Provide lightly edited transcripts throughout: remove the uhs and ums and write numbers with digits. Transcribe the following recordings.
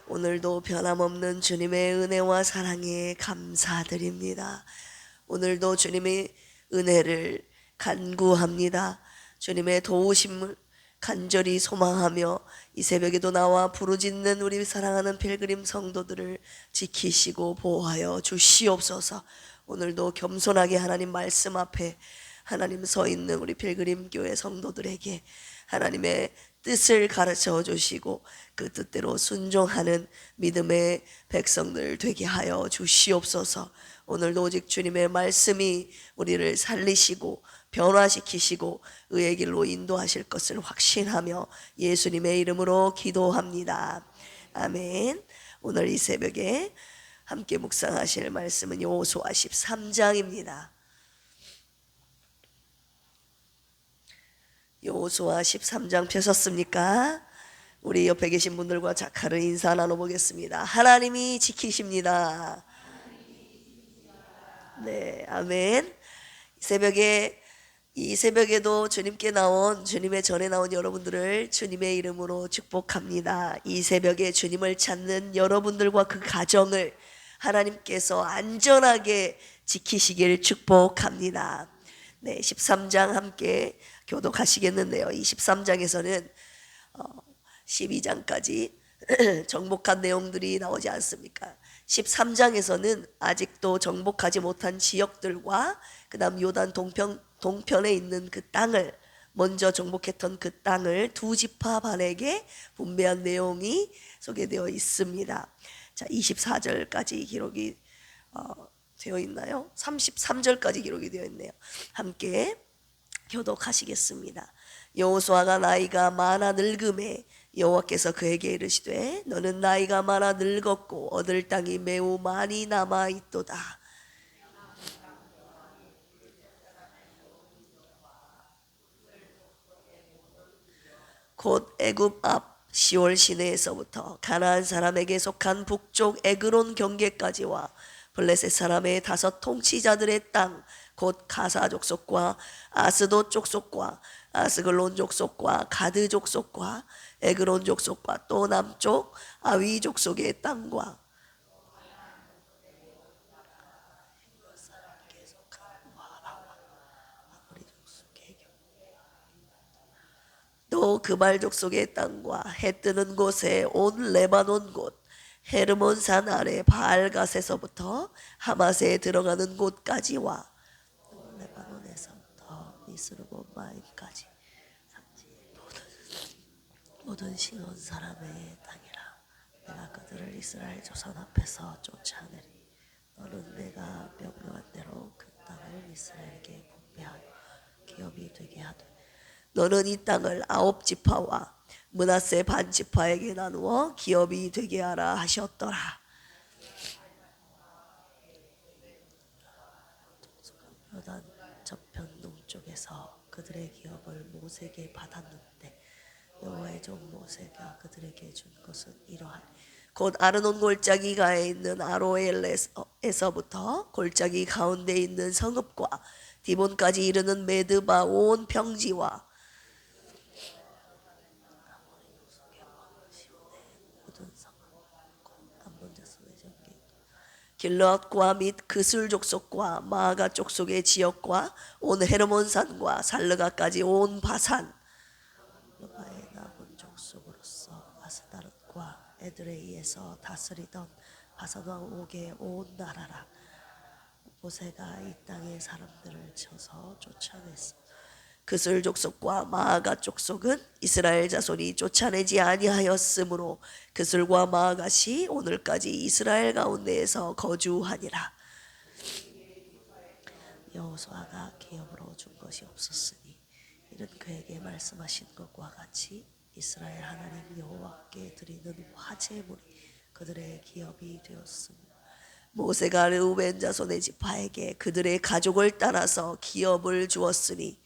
오늘도 변함없는 주님의 은혜와 사랑에 감사드립니다. 오늘도 주님의 은혜를 간구합니다. 주님의 도우심을 간절히 소망하며 이 새벽에도 나와 부르짖는 우리 사랑하는 필그림 성도들을 지키시고 보호하여 주시옵소서. 오늘도 겸손하게 하나님 말씀 앞에 하나님 서 있는 우리 필그림 교회 성도들에게 하나님의 뜻을 가르쳐 주시고 그 뜻대로 순종하는 믿음의 백성들 되게 하여 주시옵소서. 오늘도 오직 주님의 말씀이 우리를 살리시고 변화시키시고 의의 길로 인도하실 것을 확신하며 예수님의 이름으로 기도합니다. 아멘. 오늘 이 새벽에 함께 묵상하실 말씀은 여호수아 13장입니다. 여호수아 13장 펴셨습니까? 우리 옆에 계신 분들과 자카를 인사 나눠보겠습니다. 하나님이 지키십니다. 네, 아멘. 이 새벽에도 주님께 나온, 주님의 전에 나온 여러분들을 주님의 이름으로 축복합니다. 이 새벽에 주님을 찾는 여러분들과 그 가정을 하나님께서 안전하게 지키시길 축복합니다. 네, 13장 함께 교독하시겠는데요. 이 13장에서는 12장까지 정복한 내용들이 나오지 않습니까? 13장에서는 아직도 정복하지 못한 지역들과 그 다음 요단 동편에 있는 그 땅을 먼저 정복했던 그 땅을 두 지파 반에게 분배한 내용이 소개되어 있습니다. 자, 24절까지 기록이 되어 있나요? 33절까지 기록이 되어 있네요. 함께 교독하시겠습니다. 여호수아가 나이가 많아 늙음에 여호와께서 그에게 이르시되 너는 나이가 많아 늙었고 얻을 땅이 매우 많이 남아 있도다. 곧 애굽 앞 시올 시내에서부터 가나안 사람에게 속한 북쪽 에그론 경계까지와 블레셋 사람의 5 통치자들의 땅 곧 가사 족속과 아스돗 족속과 아스글론 족속과 가드 족속과 에그론 족속과 또 남쪽 아위 족속의 땅과 또 그발 족속의 땅과 해 뜨는 곳에 온 레바논 곳 헤르몬산 아래 바알갓에서부터 하맛에 들어가는 곳까지와 레바논에서부터 미스르본마임까지 모든 시돈 사람의 땅이라. 내가 그들을 이스라엘 조상 앞에서 쫓아내리. 너는 내가 명령한 대로 그 땅을 이스라엘에게 분배하여 기업이 되게 하되 너는 이 땅을 9 지파와 므낫세 반 지파에게 나누어 기업이 되게 하라 하셨더라. 요단 저편 동쪽에서 그들의 기업을 모세에게 받았는데 여호와의 종 모세가 그들에게 준 것은 이러하니 곧 아르논 골짜기가에 있는 아로엘에서부터 골짜기 가운데 있는 성읍과 디본까지 이르는 메드바 온 평지와 길르앗과 및 그술 족속과 마아가 족속의 지역과 온 헤르몬산과 살르가까지 온 바산 여호와의 남은 족속으로서 아스다롯과 에드레이에서 다스리던 바산 왕 옥의 온 나라라. 모세가 이 땅의 사람들을 쳐서 쫓아냈어. 그술 족속과 마아가 족속은 이스라엘 자손이 쫓아내지 아니하였으므로 그술과 마아갓이 오늘까지 이스라엘 가운데에서 거주하니라. 여호수아가 기업으로 준 것이 없었으니 이는 그에게 말씀하신 것과 같이 이스라엘 하나님 여호와께 드리는 화제물이 그들의 기업이 되었습니다. 모세가 르우벤 자손의 지파에게 그들의 가족을 따라서 기업을 주었으니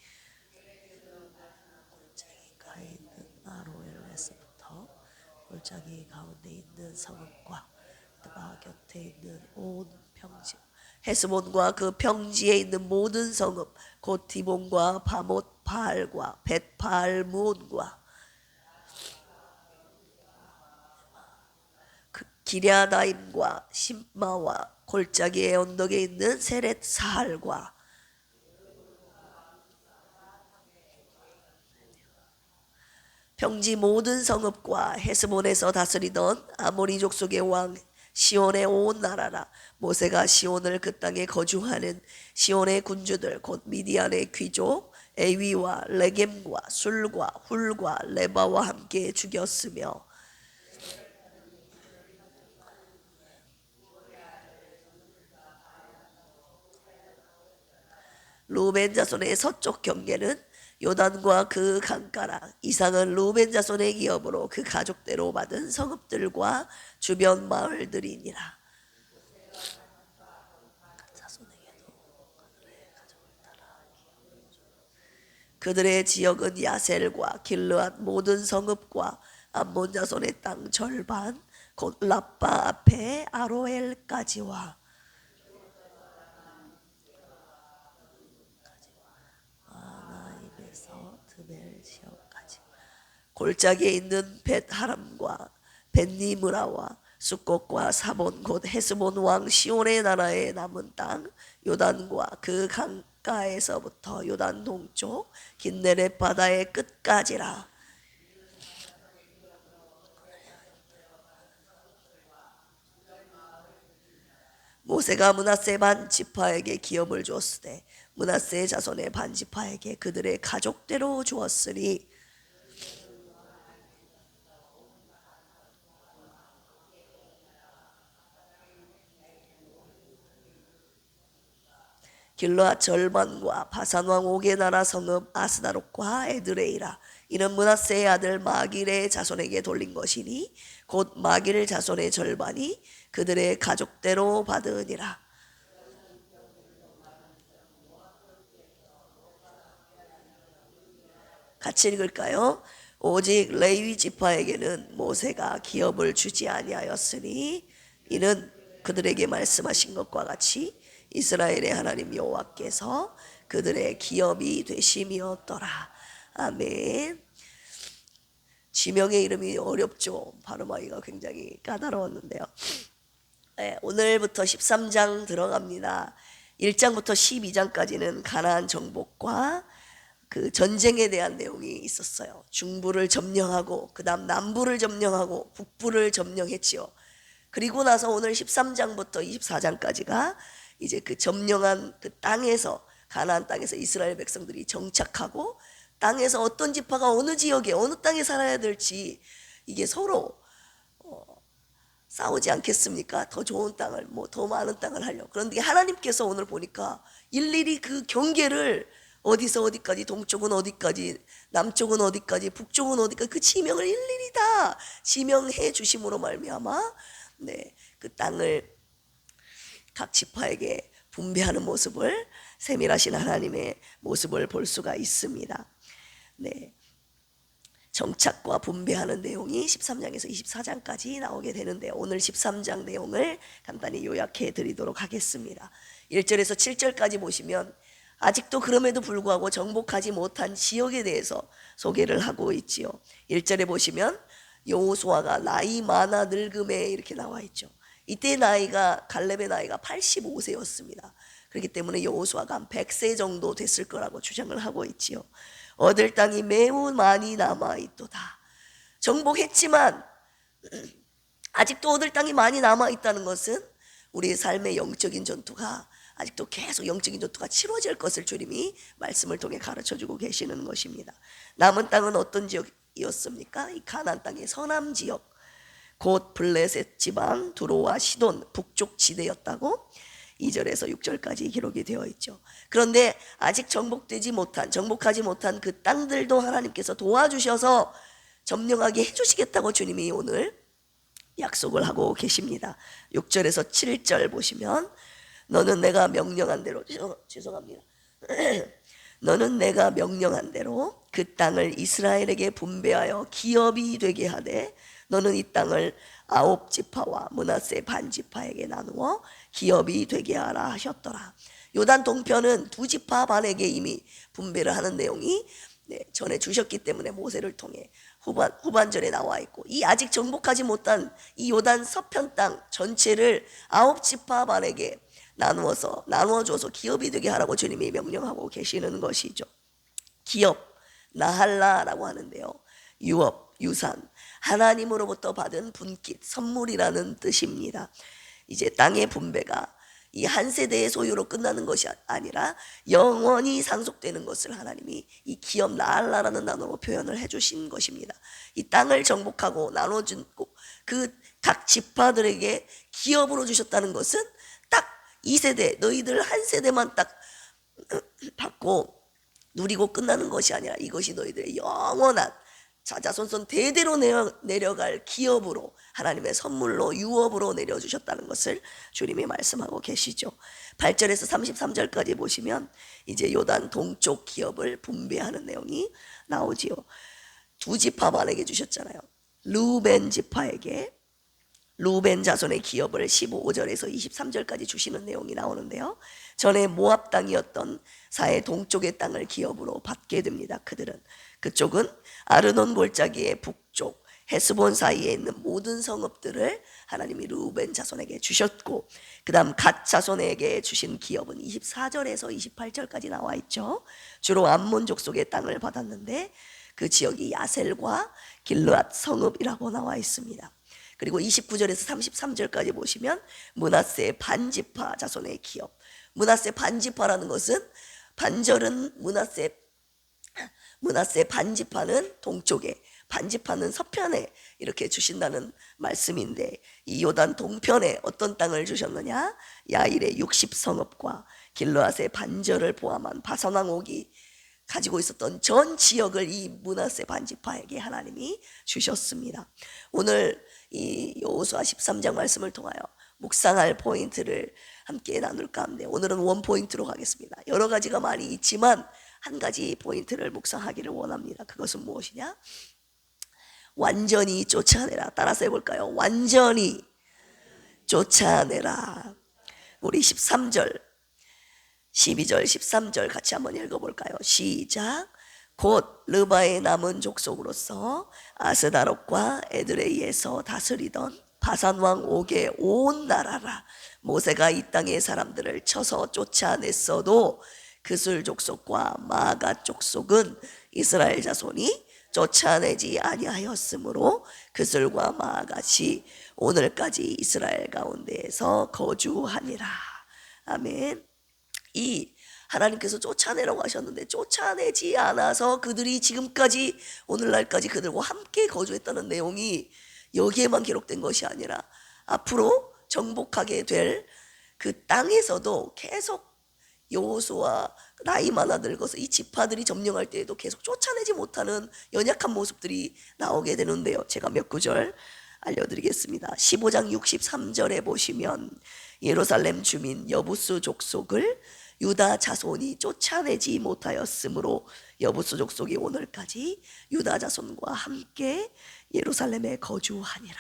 골짜기가에 있는 아로엘에서부터 골짜기 가운데 있는 성읍과 드바 곁에 있는 온 평지 헤스몬과 그 평지에 있는 모든 성읍 곧 디본과 바못 바알과 벳바알 무온과 그 기랴다임과 심마와 골짜기의 언덕에 있는 세렛 사할과 평지 모든 성읍과 헤스본에서 다스리던 아모리 족속의 왕 시온의 온 나라라. 모세가 시온을 그 땅에 거주하는 시온의 군주들 곧 미디안의 귀족 에위와 레겜과 술과 훌과 레바와 함께 죽였으며 루벤 자손의 서쪽 경계는 요단과 그 강가라. 이상은 루벤 자손의 기업으로 그 가족대로 받은 성읍들과 주변 마을들이니라. 그들의 지역은 야셀과 길르앗 모든 성읍과 암몬 자손의 땅 절반 곧 라빠 앞에 아로엘까지와 아나임에서 드멜 지역까지 골짜기에 있는 벳하람과 벳니므라와 숫곳과 사본 곧 헤스본 왕 시온의 나라에 남은 땅 요단과 그 강가에서부터 요단 동쪽 긴네렛 바다의 끝까지라. 모세가 므낫세 반 지파에게 기업을 주었으되 므낫세 자손의 반 지파에게 그들의 가족대로 주었으니 길르앗 절반과 바산왕 옥의 나라 성읍 아스다롯과 에드레이라. 이는 므낫세의 아들 마길의 자손에게 돌린 것이니 곧 마길 자손의 절반이 그들의 가족대로 받으니라. 같이 읽을까요? 오직 레위 지파에게는 모세가 기업을 주지 아니하였으니 이는 그들에게 말씀하신 것과 같이 이스라엘의 하나님 여호와께서 그들의 기업이 되심이었더라. 아멘. 지명의 이름이 어렵죠. 발음하기가 굉장히 까다로웠는데요. 네, 오늘부터 13장 들어갑니다. 1장부터 12장까지는 가나안 정복과 그 전쟁에 대한 내용이 있었어요. 중부를 점령하고 그다음 남부를 점령하고 북부를 점령했지요. 그리고 나서 오늘 13장부터 24장까지가 이제 그 점령한 그 땅에서 가나안 땅에서 이스라엘 백성들이 정착하고 땅에서 어떤 지파가 어느 지역에 어느 땅에 살아야 될지 이게 서로 싸우지 않겠습니까? 더 좋은 땅을 더 많은 땅을 하려고. 그런데 하나님께서 오늘 보니까 일일이 그 경계를 어디서 어디까지 동쪽은 어디까지 남쪽은 어디까지 북쪽은 어디까지 그 지명을 일일이 다 지명해 주심으로 말미암아 그 땅을 각 지파에게 분배하는 모습을 세밀하신 하나님의 모습을 볼 수가 있습니다. 정착과 분배하는 내용이 13장에서 24장까지 나오게 되는데 오늘 13장 내용을 간단히 요약해 드리도록 하겠습니다. 1절에서 7절까지 보시면 아직도 그럼에도 불구하고 정복하지 못한 지역에 대해서 소개를 하고 있지요. 1절에 보시면 여호수아가 나이 많아 늙음에 이렇게 나와 있죠. 이때 나이가 갈렙의 나이가 85세였습니다. 그렇기 때문에 여호수아가 한 100세 정도 됐을 거라고 주장을 하고 있지요. 얻을 땅이 매우 많이 남아있도다. 정복했지만 아직도 얻을 땅이 많이 남아있다는 것은 우리의 삶의 영적인 전투가 아직도 계속 영적인 전투가 치러질 것을 주님이 말씀을 통해 가르쳐주고 계시는 것입니다. 남은 땅은 어떤 지역이었습니까? 이 가나안 땅의 서남 지역 곧 블레셋 지방 두로와 시돈 북쪽 지대였다고 2절에서 6절까지 기록이 되어 있죠. 그런데 아직 정복하지 못한 그 땅들도 하나님께서 도와주셔서 점령하게 해주시겠다고 주님이 오늘 약속을 하고 계십니다. 6절에서 7절 보시면 너는 내가 명령한 대로 죄송합니다. 너는 내가 명령한 대로 그 땅을 이스라엘에게 분배하여 기업이 되게 하되 너는 이 땅을 9지파와 므낫세 반지파에게 나누어 기업이 되게 하라 하셨더라. 요단 동편은 2지파 반에게 이미 분배를 하는 내용이 전해 주셨기 때문에 모세를 통해 후반절에 나와 있고, 이 아직 정복하지 못한 이 요단 서편 땅 전체를 9지파만에게 나누어줘서 기업이 되게 하라고 주님이 명령하고 계시는 것이죠. 기업, 나할라라고 하는데요, 유업, 유산, 하나님으로부터 받은 분깃, 선물이라는 뜻입니다. 이제 땅의 분배가 이 한 세대의 소유로 끝나는 것이 아니라 영원히 상속되는 것을 하나님이 이 기업 나할라라는 단어로 표현을 해주신 것입니다. 이 땅을 정복하고 나눠주고 그 각 지파들에게 기업으로 주셨다는 것은 딱 이 세대, 너희들 한 세대만 딱 받고 누리고 끝나는 것이 아니라 이것이 너희들의 영원한 자자손손 대대로 내려갈 기업으로, 하나님의 선물로, 유업으로 내려주셨다는 것을 주님이 말씀하고 계시죠. 8절에서 33절까지 보시면 이제 요단 동쪽 기업을 분배하는 내용이 나오지요. 2지파만에게 주셨잖아요. 루벤 지파에게, 루벤 자손의 기업을 15절에서 23절까지 주시는 내용이 나오는데요, 전에 모압 땅이었던 사해 동쪽의 땅을 기업으로 받게 됩니다. 그쪽은 아르논 골짜기의 북쪽 헤스본 사이에 있는 모든 성읍들을 하나님이 루벤 자손에게 주셨고, 그 다음 갓 자손에게 주신 기업은 24절에서 28절까지 나와 있죠. 주로 암몬 족속의 땅을 받았는데 그 지역이 야셀과 길르앗 성읍이라고 나와 있습니다. 그리고 29절에서 33절까지 보시면 므낫세 반지파 자손의 기업, 므낫세 반지파라는 것은, 반절은 므낫세 반지파는 동쪽에, 반지파는 서편에 이렇게 주신다는 말씀인데, 이 요단 동편에 어떤 땅을 주셨느냐, 야일의 60성읍과 길르앗의 반절을 포함한 바산 왕옥이 가지고 있었던 전 지역을 이 므낫세 반지파에게 하나님이 주셨습니다. 오늘 이 여호수아 13장 말씀을 통하여 묵상할 포인트를 함께 나눌까 합니다. 오늘은 원 포인트로 가겠습니다. 여러 가지가 많이 있지만 한 가지 포인트를 묵상하기를 원합니다. 그것은 무엇이냐? 완전히 쫓아내라. 따라서 해볼까요? 완전히 쫓아내라. 우리 13절, 12절, 13절 같이 한번 읽어볼까요? 시작. 곧 르바의 남은 족속으로서 아스다롯과 에드레이에서 다스리던 바산왕 옥의 온 나라라. 모세가 이 땅의 사람들을 쳐서 쫓아냈어도 그술 족속과 마가 족속은 이스라엘 자손이 쫓아내지 아니하였으므로 그술과 마같이 오늘까지 이스라엘 가운데에서 거주하니라. 아멘. 이 하나님께서 쫓아내라고 하셨는데 쫓아내지 않아서 그들이 지금까지 오늘날까지 그들과 함께 거주했다는 내용이 여기에만 기록된 것이 아니라 앞으로 정복하게 될 그 땅에서도 계속 여호수아 나이 많아 늙어서 이 지파들이 점령할 때에도 계속 쫓아내지 못하는 연약한 모습들이 나오게 되는데요, 제가 몇 구절 알려드리겠습니다. 15장 63절에 보시면 예루살렘 주민 여부스 족속을 유다 자손이 쫓아내지 못하였으므로 여부스 족속이 오늘까지 유다 자손과 함께 예루살렘에 거주하니라.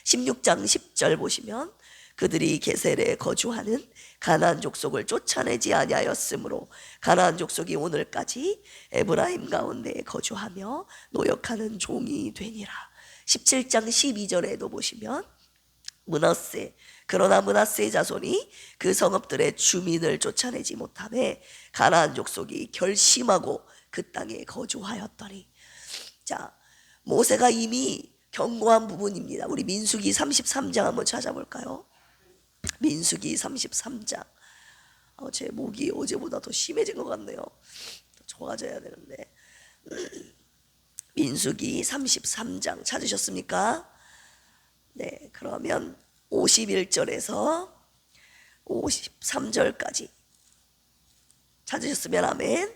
16장 10절 보시면 그들이 게셀에 거주하는 가나안 족속을 쫓아내지 아니하였으므로 가나안 족속이 오늘까지 에브라임 가운데 거주하며 노역하는 종이 되니라. 17장 12절에도 보시면 그러나 므낫세 자손이 그 성읍들의 주민을 쫓아내지 못하매 가나안 족속이 결심하고 그 땅에 거주하였더니. 자, 모세가 이미 경고한 부분입니다. 우리 민수기 33장 한번 찾아볼까요? 민수기 33장. 제 목이 어제보다 더 심해진 것 같네요. 더 좋아져야 되는데. 민수기 33장 찾으셨습니까? 네, 그러면 51절에서 53절까지 찾으셨으면 아멘.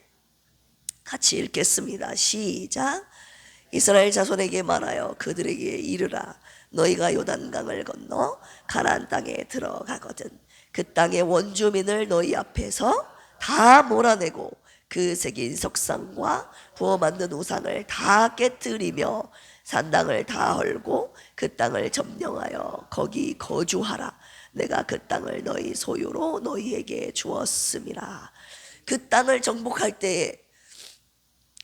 같이 읽겠습니다. 시작. 이스라엘 자손에게 말하여 그들에게 이르라. 너희가 요단강을 건너 가나안 땅에 들어가거든 그 땅의 원주민을 너희 앞에서 다 몰아내고 그 새긴 석상과 부어 만든 우상을 다 깨뜨리며 산당을 다 헐고 그 땅을 점령하여 거기 거주하라. 내가 그 땅을 너희 소유로 너희에게 주었음이라. 그 땅을 정복할 때에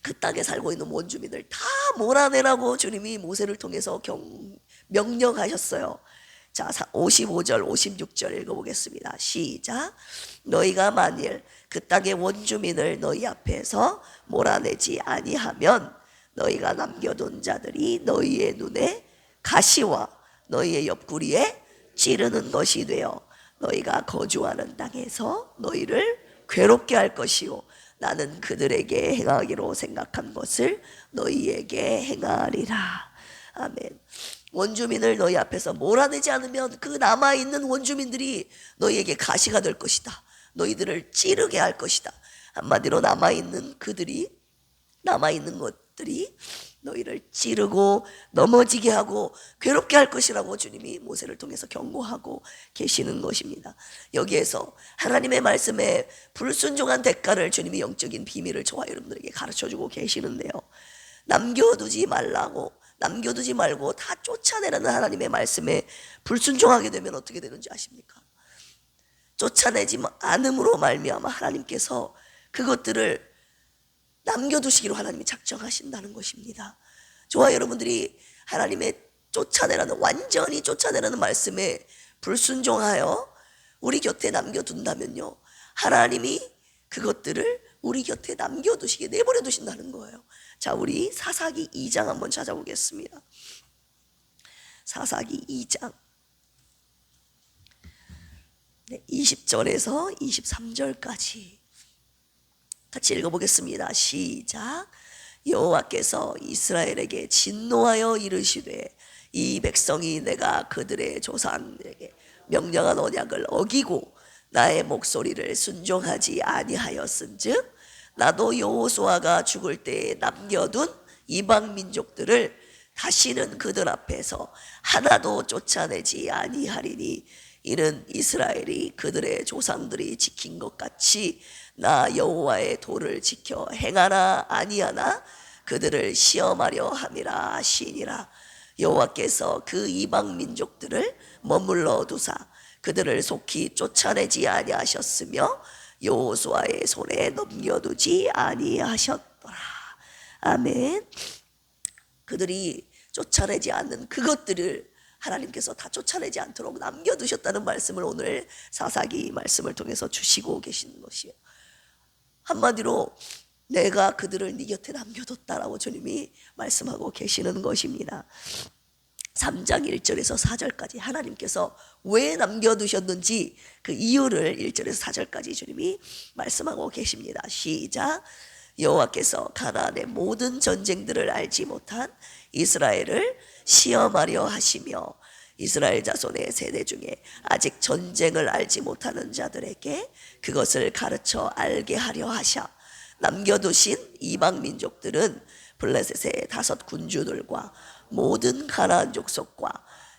그 땅에 살고 있는 원주민을 다 몰아내라고 주님이 모세를 통해서 명령하셨어요. 자, 55절 56절 읽어보겠습니다. 시작. 너희가 만일 그 땅의 원주민을 너희 앞에서 몰아내지 아니하면 너희가 남겨둔 자들이 너희의 눈에 가시와 너희의 옆구리에 찌르는 것이 되어 너희가 거주하는 땅에서 너희를 괴롭게 할 것이요 나는 그들에게 행하기로 생각한 것을 너희에게 행하리라. 아멘. 원주민을 너희 앞에서 몰아내지 않으면 그 남아있는 원주민들이 너희에게 가시가 될 것이다. 너희들을 찌르게 할 것이다. 한마디로 남아있는 것들이 너희를 찌르고 넘어지게 하고 괴롭게 할 것이라고 주님이 모세를 통해서 경고하고 계시는 것입니다. 여기에서 하나님의 말씀에 불순종한 대가를 주님이 영적인 비밀을 저와 여러분들에게 가르쳐주고 계시는데요. 남겨두지 말고 다 쫓아내라는 하나님의 말씀에 불순종하게 되면 어떻게 되는지 아십니까? 쫓아내지 않음으로 말미암아 하나님께서 그것들을 남겨두시기로 하나님이 작정하신다는 것입니다. 저와 여러분들이 하나님의 완전히 쫓아내라는 말씀에 불순종하여 우리 곁에 남겨둔다면요, 하나님이 그것들을 우리 곁에 남겨두시게 내버려 두신다는 거예요. 자, 우리 사사기 2장 한번 찾아보겠습니다. 사사기 2장 20절에서 23절까지 같이 읽어보겠습니다. 시작. 여호와께서 이스라엘에게 진노하여 이르시되 이 백성이 내가 그들의 조상에게 명령한 언약을 어기고 나의 목소리를 순종하지 아니하였은즉 나도 여호수아가 죽을 때에 남겨둔 이방 민족들을 다시는 그들 앞에서 하나도 쫓아내지 아니하리니 이는 이스라엘이 그들의 조상들이 지킨 것 같이 나 여호와의 도를 지켜 행하나 아니하나 그들을 시험하려 함이라 하시니라. 여호와께서 그 이방 민족들을 머물러 두사 그들을 속히 쫓아내지 아니하셨으며 여호수아의 손에 넘겨두지 아니하셨더라. 아멘. 그들이 쫓아내지 않는 그것들을 하나님께서 다 쫓아내지 않도록 남겨두셨다는 말씀을 오늘 사사기 말씀을 통해서 주시고 계시는 것이에요. 한마디로 내가 그들을 네 곁에 남겨뒀다라고 주님이 말씀하고 계시는 것입니다. 3장 1절에서 4절까지 하나님께서 왜 남겨두셨는지 그 이유를 1절에서 4절까지 주님이 말씀하고 계십니다. 시작. 여호와께서 가나안의 모든 전쟁들을 알지 못한 이스라엘을 시험하려 하시며 이스라엘 자손의 세대 중에 아직 전쟁을 알지 못하는 자들에게 그것을 가르쳐 알게 하려 하셔 남겨두신 이방 민족들은 블레셋의 5 군주들과 모든 가나안 족속과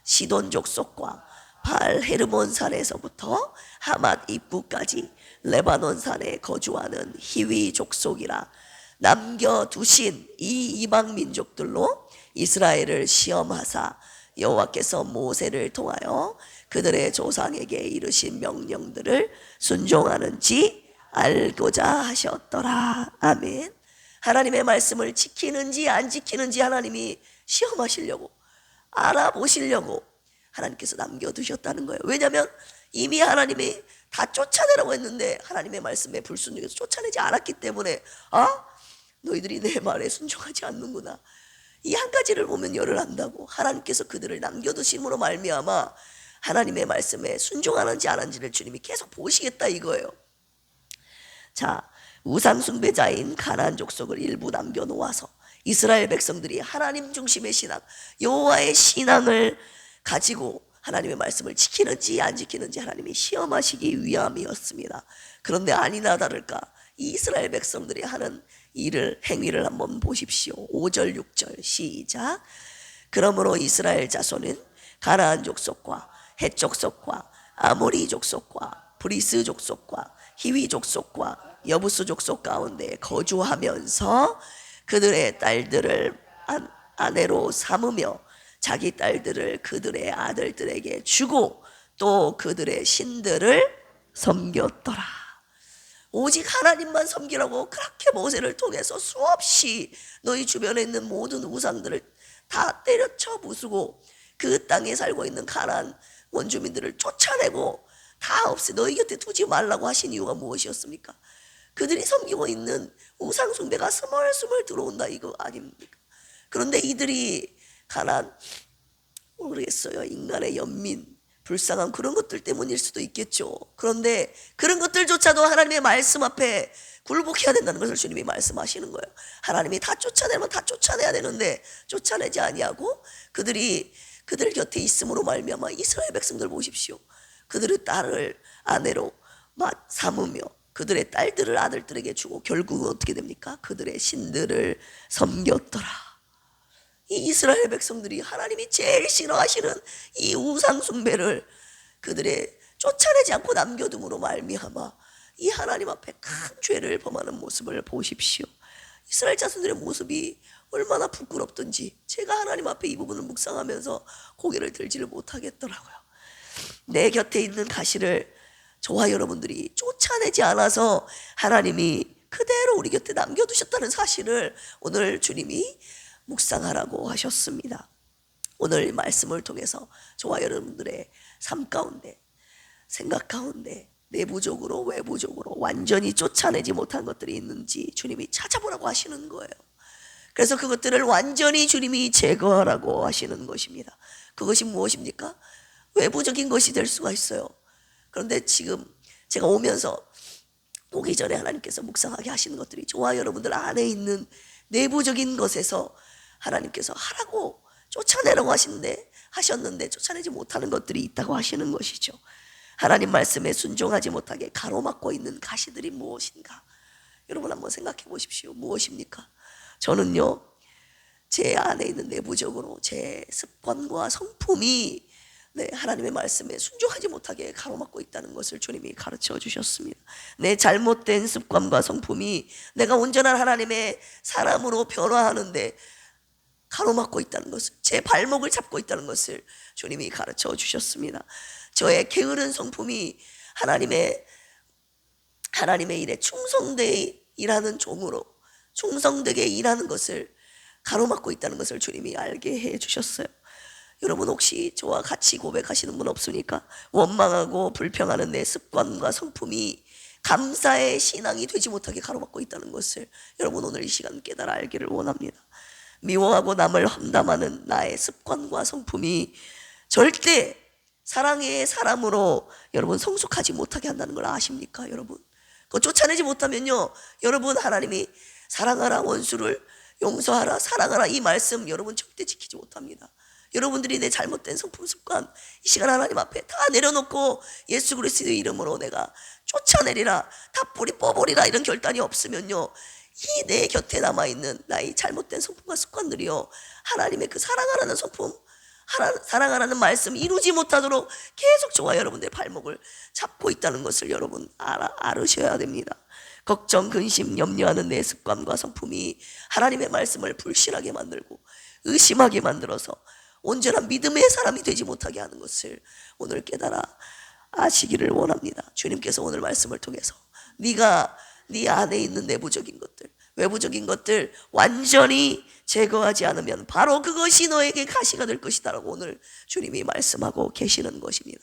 시돈 족속과 바알 헤르몬 산에서부터 하맛 입구까지 레바논 산에 거주하는 히위 족속이라. 남겨두신 이 이방 민족들로 이스라엘을 시험하사 여호와께서 모세를 통하여 그들의 조상에게 이르신 명령들을 순종하는지 알고자 하셨더라. 아멘. 하나님의 말씀을 지키는지 안 지키는지 하나님이 시험하시려고, 알아보시려고 하나님께서 남겨두셨다는 거예요. 왜냐하면 이미 하나님이 다 쫓아내라고 했는데 하나님의 말씀에 불순종해서 쫓아내지 않았기 때문에 너희들이 내 말에 순종하지 않는구나. 이 한 가지를 보면 열을 안다고 하나님께서 그들을 남겨두심으로 말미암아 하나님의 말씀에 순종하는지 안 하는지를 주님이 계속 보시겠다 이거예요. 자, 우상 숭배자인 가나안 족속을 일부 남겨놓아서 이스라엘 백성들이 하나님 중심의 신앙, 여호와의 신앙을 가지고 하나님의 말씀을 지키는지 안 지키는지 하나님이 시험하시기 위함이었습니다. 그런데 아니나 다를까 이 이스라엘 백성들이 하는 행위를 한번 보십시오. 5절 6절 시작. 그러므로 이스라엘 자손은 가나안 족속과 헷 족속과 아모리 족속과 브리스 족속과 히위 족속과 여부스 족속 가운데 거주하면서 그들의 딸들을 아내로 삼으며 자기 딸들을 그들의 아들들에게 주고 또 그들의 신들을 섬겼더라. 오직 하나님만 섬기라고 그렇게 모세를 통해서 수없이 너희 주변에 있는 모든 우상들을 다 때려쳐 부수고 그 땅에 살고 있는 가나안 원주민들을 쫓아내고 다 없애 너희 곁에 두지 말라고 하신 이유가 무엇이었습니까? 그들이 섬기고 있는 우상 숭배가 스멀스멀 들어온다 이거 아닙니까? 그런데 이들이 가나안 모르겠어요. 인간의 연민, 불쌍함 그런 것들 때문일 수도 있겠죠. 그런데 그런 것들조차도 하나님의 말씀 앞에 굴복해야 된다는 것을 주님이 말씀하시는 거예요. 하나님이 다 쫓아내면 다 쫓아내야 되는데 쫓아내지 아니하고 그들 곁에 있음으로 말미암아 이스라엘 백성들 보십시오. 그들의 딸을 아내로 삼으며 그들의 딸들을 아들들에게 주고 결국은 어떻게 됩니까? 그들의 신들을 섬겼더라. 이 이스라엘 백성들이 하나님이 제일 싫어하시는 이 우상 숭배를 그들의 쫓아내지 않고 남겨둠으로 말미암아 이 하나님 앞에 큰 죄를 범하는 모습을 보십시오. 이스라엘 자손들의 모습이 얼마나 부끄럽던지 제가 하나님 앞에 이 부분을 묵상하면서 고개를 들지를 못하겠더라고요. 내 곁에 있는 가시를 저와 여러분들이 쫓아내지 않아서 하나님이 그대로 우리 곁에 남겨두셨다는 사실을 오늘 주님이 묵상하라고 하셨습니다. 오늘 말씀을 통해서 저와 여러분들의 삶 가운데 생각 가운데 내부적으로 외부적으로 완전히 쫓아내지 못한 것들이 있는지 주님이 찾아보라고 하시는 거예요. 그래서 그것들을 완전히 주님이 제거하라고 하시는 것입니다. 그것이 무엇입니까? 외부적인 것이 될 수가 있어요. 그런데 지금 제가 오기 전에 하나님께서 묵상하게 하시는 것들이 저와 여러분들 안에 있는 내부적인 것에서 하나님께서 하라고 쫓아내라고 하셨는데 쫓아내지 못하는 것들이 있다고 하시는 것이죠. 하나님 말씀에 순종하지 못하게 가로막고 있는 가시들이 무엇인가? 여러분 한번 생각해 보십시오. 무엇입니까? 저는요 제 안에 있는 내부적으로 제 습관과 성품이 하나님의 말씀에 순종하지 못하게 가로막고 있다는 것을 주님이 가르쳐 주셨습니다. 내 잘못된 습관과 성품이 내가 온전한 하나님의 사람으로 변화하는데 가로막고 있다는 것을, 제 발목을 잡고 있다는 것을 주님이 가르쳐 주셨습니다. 저의 게으른 성품이 하나님의 일에 충성되게 일하는 종으로 충성되게 일하는 것을 가로막고 있다는 것을 주님이 알게 해 주셨어요. 여러분 혹시 저와 같이 고백하시는 분 없습니까? 원망하고 불평하는 내 습관과 성품이 감사의 신앙이 되지 못하게 가로막고 있다는 것을 여러분 오늘 이 시간 깨달아 알기를 원합니다. 미워하고 남을 험담하는 나의 습관과 성품이 절대 사랑의 사람으로 여러분 성숙하지 못하게 한다는 걸 아십니까? 여러분 그거 쫓아내지 못하면요 여러분 하나님이 사랑하라 원수를 용서하라 사랑하라 이 말씀 여러분 절대 지키지 못합니다. 여러분들이 내 잘못된 성품 습관 이 시간 하나님 앞에 다 내려놓고 예수 그리스도의 이름으로 내가 쫓아내리라 다 뿌리 뽑으리라 이런 결단이 없으면요 이 내 곁에 남아있는 나의 잘못된 성품과 습관들이요 하나님의 그 사랑하라는 성품 사랑하라는 말씀 이루지 못하도록 계속 저와 여러분들의 발목을 잡고 있다는 것을 여러분 알으셔야 됩니다. 걱정, 근심, 염려하는 내 습관과 성품이 하나님의 말씀을 불신하게 만들고 의심하게 만들어서 온전한 믿음의 사람이 되지 못하게 하는 것을 오늘 깨달아 아시기를 원합니다. 주님께서 오늘 말씀을 통해서 네가 네 안에 있는 내부적인 것들 외부적인 것들 완전히 제거하지 않으면 바로 그것이 너에게 가시가 될 것이다 라고 오늘 주님이 말씀하고 계시는 것입니다.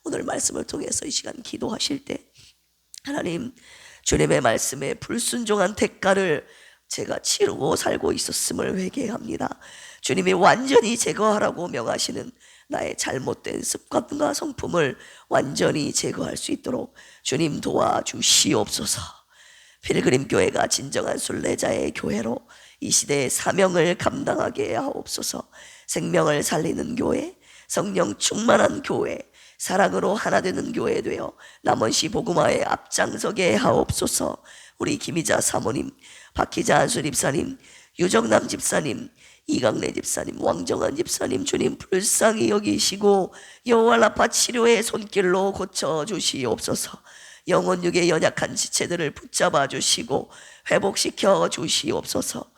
오늘 말씀을 통해서 이 시간 기도하실 때 하나님 주님의 말씀에 불순종한 대가를 제가 치르고 살고 있었음을 회개합니다. 주님이 완전히 제거하라고 명하시는 나의 잘못된 습관과 성품을 완전히 제거할 수 있도록 주님 도와주시옵소서. 필그림 교회가 진정한 순례자의 교회로 이 시대의 사명을 감당하게 하옵소서. 생명을 살리는 교회, 성령 충만한 교회, 사랑으로 하나 되는 교회 되어 남원시 복음화에 앞장서게 하옵소서. 우리 김희자 사모님, 박희자 안수 집사님, 유정남 집사님, 이강래 집사님, 왕정한 집사님 주님 불쌍히 여기시고 여호와 라파 치료의 손길로 고쳐주시옵소서. 영혼육의 연약한 지체들을 붙잡아 주시고 회복시켜 주시옵소서.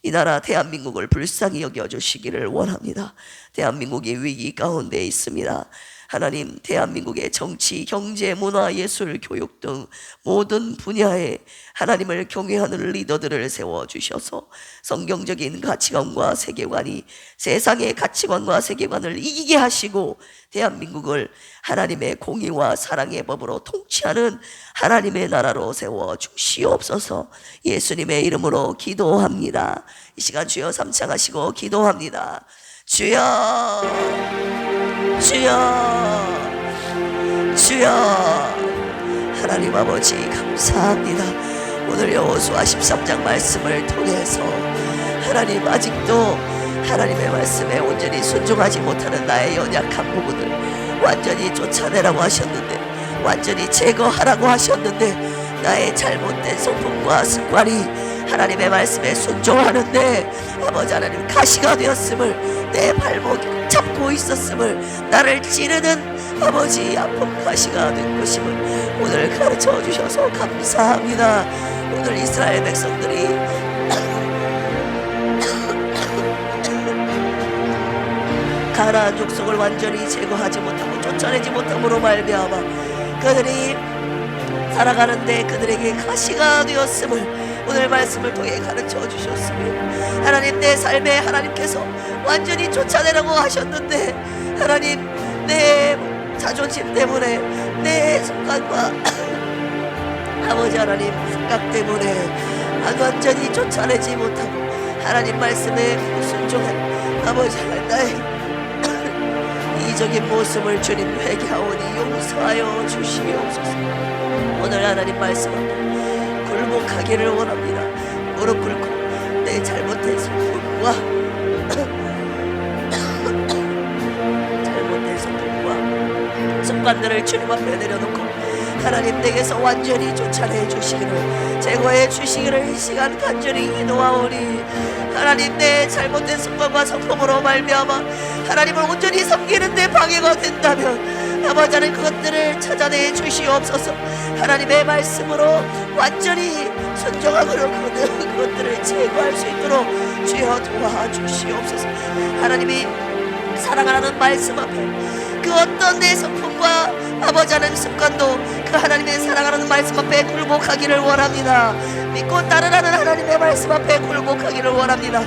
이 나라 대한민국을 불쌍히 여겨주시기를 원합니다. 대한민국이 위기 가운데 있습니다. 하나님 대한민국의 정치, 경제, 문화, 예술, 교육 등 모든 분야에 하나님을 경외하는 리더들을 세워주셔서 성경적인 가치관과 세계관이 세상의 가치관과 세계관을 이기게 하시고 대한민국을 하나님의 공의와 사랑의 법으로 통치하는 하나님의 나라로 세워주시옵소서. 예수님의 이름으로 기도합니다. 이 시간 주여 삼창하시고 기도합니다. 주여, 주여, 주여. 하나님 아버지 감사합니다. 오늘 여호수아 13장 말씀을 통해서 하나님 아직도 하나님의 말씀에 온전히 순종하지 못하는 나의 연약한 부분을 완전히 쫓아내라고 하셨는데, 완전히 제거하라고 하셨는데, 나의 잘못된 성품과 습관이 하나님의 말씀에 순종하는데 아버지 하나님 가시가 되었음을, 내 발목 잡고 있었음을, 나를 찌르는 아버지 아픈 가시가 된 것임을 오늘 가르쳐 주셔서 감사합니다. 오늘 이스라엘 백성들이 가나안 족속을 완전히 제거하지 못하고 쫓아내지 못함으로 말미암아 그들이 살아가는데 그들에게 가시가 되었음을 오늘 말씀을 통해 가르쳐 주셨으며, 하나님 내 삶에 하나님께서 완전히 쫓아내라고 하셨는데 하나님 내 자존심 때문에, 내 습관과 아버지 하나님 생각 때문에 완전히 쫓아내지 못하고 하나님 말씀에 불순종한 아버지 하나님 나의 이적인 모습을 주님 회개하오니 용서하여 주시옵소서. 오늘 하나님 말씀 앞에 굴복하기를 원합니다. 무릎 꿇고 내 잘못된 성품과 잘못된 성품과 습관들을 주님 앞에 내려놓고 하나님 내게서 완전히 쫓아내 주시기를, 제거해 주시기를 이 시간 간절히 기도하오니, 하나님 내 잘못된 습관과 성품으로 말미암아 하나님을 온전히 섬기는데 방해가 된다면 아버지 하나님 그것들을 찾아내 주시옵소서. 하나님의 말씀으로 완전히 순종하고 그것들을 제거할 수 있도록 주여 도와주시옵소서. 하나님이 사랑하는 말씀 앞에 그 어떤 내 성품과 아버지 하나님 습관도 그 하나님의 사랑하는 말씀 앞에 굴복하기를 원합니다. 믿고 따르라는 하나님의 말씀 앞에 굴복하기를 원합니다.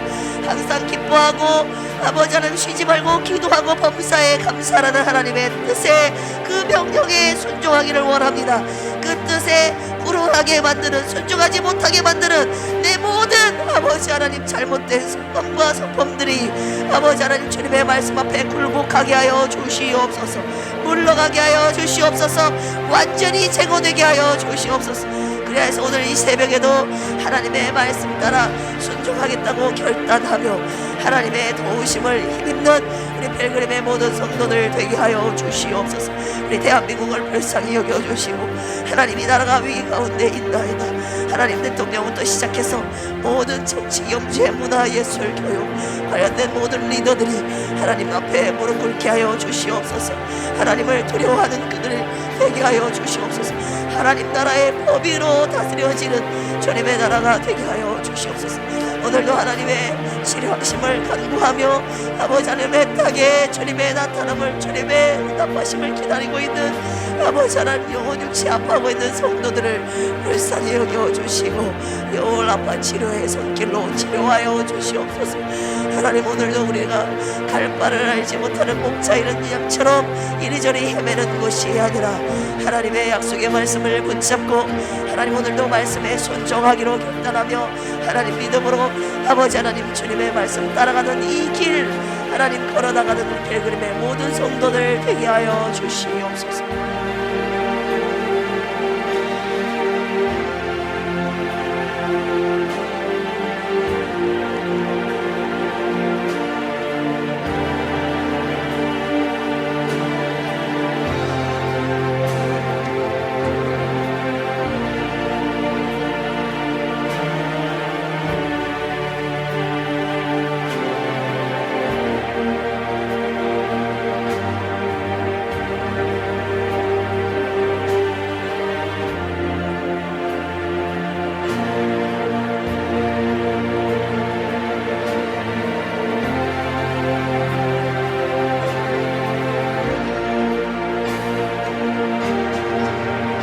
항상 기뻐하고 아버지 하나님 쉬지 말고 기도하고 범사에 감사하는 하나님의 뜻에, 그 명령에 순종하기를 원합니다. 그 뜻에 불응하게 만드는, 순종하지 못하게 만드는 내 모든 아버지 하나님 잘못된 습관과 성품들이 아버지 하나님 주님의 말씀 앞에 굴복하게 하여 주시옵소서. 물러가게 하여 주시옵소서. 완전히 제거되게 하여 주시옵소서. 그래서 오늘 이 새벽에도 하나님의 말씀 따라 순종하겠다고 결단하며 하나님의 도우심을 힘입는 우리 벨그램의 모든 성도들 되게 하여 주시옵소서. 우리 대한민국을 불쌍히 여겨주시고 하나님이 나라가 위기 가운데 있나이다. 하나님 대통령부터 시작해서 모든 정치, 경제, 문화, 예술, 교육 관련된 모든 리더들이 하나님 앞에 무릎 꿇게 하여 주시옵소서. 하나님을 두려워하는 그들을 되게 하여 주시옵소서. 하나님 나라의 법위로 다스려지는 주님의 나라가 되게 하여 주시옵소서. 오늘도 하나님의 치료하심을 간구하며 아버지 하나님의 땅에 주님의 나타남을, 주님의 응답하심을 기다리고 있는 아버지 하나님 영혼 육체 아파하고 있는 성도들을 불쌍히 여겨주시고 영혼 아파 치료의 손길로 치료하여 주시옵소서. 하나님 오늘도 우리가 갈 바를 알지 못하는 목자 잃은 양처럼 이리저리 헤매는 것이 아니라 하나님의 약속의 말씀을 붙잡고 하나님 오늘도 말씀에 순종하기로 결단하며 하나님 믿음으로 아버지 하나님 주님의 말씀 따라가는 이 길 하나님 걸어나가는 벨그램의 모든 성도들 되게 하여 주시옵소서.